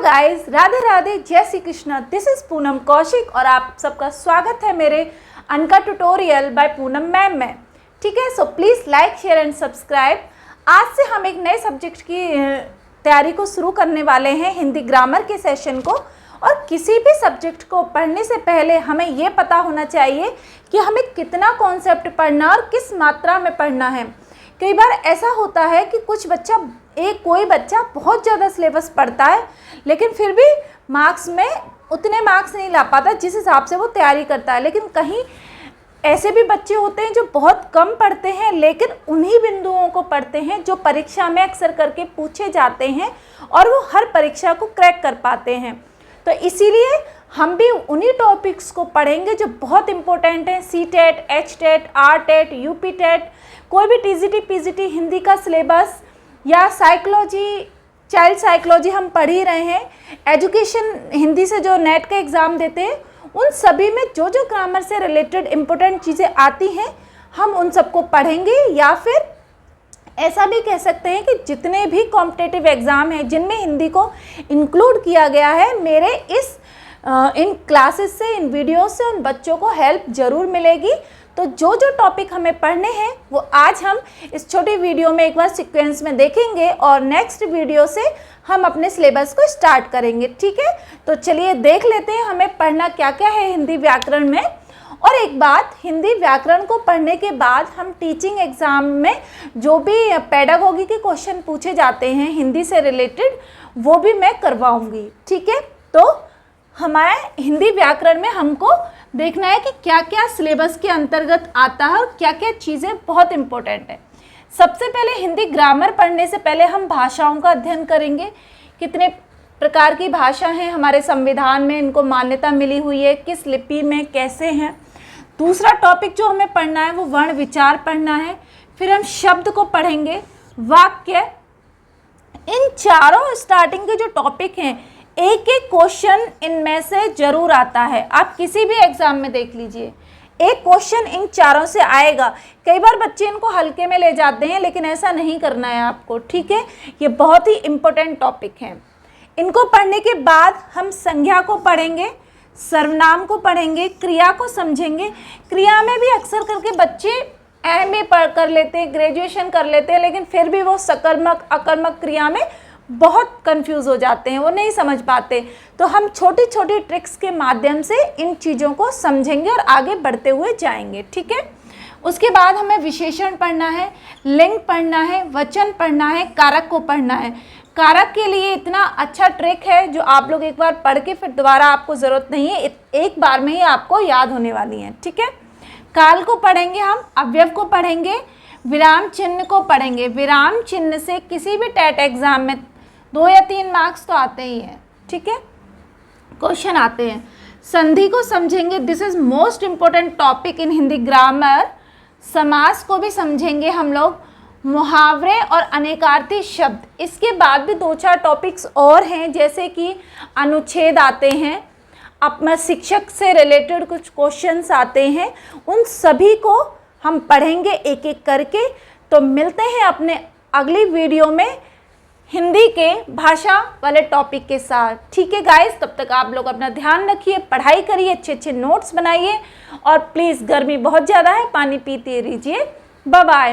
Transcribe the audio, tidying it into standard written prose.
Guys, Radhe Radhe, जय Shri Krishna. This is Poonam Kaushik और आप सबका स्वागत है मेरे अनका ट्यूटोरियल बाय पूनम मैम में। ठीक है, so please like share and subscribe. आज से हम एक नए सब्जेक्ट की तैयारी को शुरू करने वाले हैं, हिंदी ग्रामर के सेशन को। और किसी भी सब्जेक्ट को पढ़ने से पहले हमें ये पता होना चाहिए कि हमें कितना कॉन्सेप्ट पढ़ना और किस मात्रा में पढ़ना है। कई बार ऐसा होता है कि कोई बच्चा बहुत ज़्यादा सिलेबस पढ़ता है लेकिन फिर भी मार्क्स में उतने मार्क्स नहीं ला पाता जिस हिसाब से वो तैयारी करता है। लेकिन कहीं ऐसे भी बच्चे होते हैं जो बहुत कम पढ़ते हैं लेकिन उन्हीं बिंदुओं को पढ़ते हैं जो परीक्षा में अक्सर करके पूछे जाते हैं और वो हर परीक्षा को क्रैक कर पाते हैं। तो इसीलिए हम भी उन्हीं टॉपिक्स को पढ़ेंगे जो बहुत इंपॉर्टेंट हैं। सी-टेट, एच-टेट, आर-टेट, यूपी-टेट, कोई भी टीजीटी, पीजीटी, हिंदी का सिलेबस या साइकोलॉजी, चाइल्ड साइकोलॉजी हम पढ़ ही रहे हैं। एजुकेशन हिंदी से जो नेट का एग्ज़ाम देते हैं उन सभी में जो जो ग्रामर से रिलेटेड इम्पोर्टेंट चीज़ें आती हैं हम उन सबको पढ़ेंगे। या फिर ऐसा भी कह सकते हैं कि जितने भी कॉम्पिटिटिव एग्ज़ाम हैं जिनमें हिंदी को इंक्लूड किया गया है, मेरे इन क्लासेस से, इन वीडियो से उन बच्चों को हेल्प ज़रूर मिलेगी। तो जो जो टॉपिक हमें पढ़ने हैं वो आज हम इस छोटी वीडियो में एक बार सीक्वेंस में देखेंगे और नेक्स्ट वीडियो से हम अपने सिलेबस को स्टार्ट करेंगे। ठीक है, तो चलिए देख लेते हैं हमें पढ़ना क्या क्या है हिंदी व्याकरण में। और एक बात, हिंदी व्याकरण को पढ़ने के बाद हम टीचिंग एग्ज़ाम में जो भी पेडागोगी के क्वेश्चन पूछे जाते हैं हिंदी से रिलेटेड वो भी मैं करवाऊँगी। ठीक है, तो हमारे हिंदी व्याकरण में हमको देखना है कि क्या क्या सिलेबस के अंतर्गत आता है और क्या क्या चीज़ें बहुत इम्पोर्टेंट है। सबसे पहले हिंदी ग्रामर पढ़ने से पहले हम भाषाओं का अध्ययन करेंगे। कितने प्रकार की भाषा हैं हमारे संविधान में, इनको मान्यता मिली हुई है, किस लिपि में, कैसे हैं। दूसरा टॉपिक जो हमें पढ़ना है वो वर्ण विचार पढ़ना है। फिर हम शब्द को पढ़ेंगे, वाक्य। इन चारों स्टार्टिंग के जो टॉपिक हैं एक एक क्वेश्चन इनमें से जरूर आता है। आप किसी भी एग्जाम में देख लीजिए, एक क्वेश्चन इन चारों से आएगा। कई बार बच्चे इनको हल्के में ले जाते हैं लेकिन ऐसा नहीं करना है आपको। ठीक है, ये बहुत ही इम्पोर्टेंट टॉपिक हैं। इनको पढ़ने के बाद हम संज्ञा को पढ़ेंगे, सर्वनाम को पढ़ेंगे, क्रिया को समझेंगे। क्रिया में भी अक्सर करके बच्चे एमए पढ़ कर लेते हैं, ग्रेजुएशन कर लेते हैं, लेकिन फिर भी वो सकर्मक अकर्मक क्रिया में बहुत कंफ्यूज हो जाते हैं, वो नहीं समझ पाते। तो हम छोटी छोटी ट्रिक्स के माध्यम से इन चीज़ों को समझेंगे और आगे बढ़ते हुए जाएंगे। ठीक है, उसके बाद हमें विशेषण पढ़ना है, लिंग पढ़ना है, वचन पढ़ना है, कारक को पढ़ना है। कारक के लिए इतना अच्छा ट्रिक है जो आप लोग एक बार पढ़ के फिर दोबारा आपको ज़रूरत नहीं है, एक बार में ही आपको याद होने वाली है। ठीक है, काल को पढ़ेंगे हम, अवयव को पढ़ेंगे, विराम चिन्ह को पढ़ेंगे। विराम चिन्ह से किसी भी टेट एग्ज़ाम में 2 या 3 मार्क्स तो आते ही हैं। ठीक है, क्वेश्चन आते हैं। संधि को समझेंगे, this is most important topic in Hindi grammar. समास को भी समझेंगे हम लोग, मुहावरे और अनेकार्थी शब्द। इसके बाद भी 2-4 टॉपिक्स और हैं जैसे कि अनुच्छेद आते हैं, अपना शिक्षक से रिलेटेड कुछ क्वेश्चंस आते हैं, उन सभी को हम पढ़ेंगे एक एक करके। तो मिलते हैं अपने अगली वीडियो में हिंदी के भाषा वाले टॉपिक के साथ। ठीक है गाइस, तब तक आप लोग अपना ध्यान रखिए, पढ़ाई करिए, अच्छे अच्छे नोट्स बनाइए और प्लीज़ गर्मी बहुत ज़्यादा है, पानी पीते रहिए। Bye bye.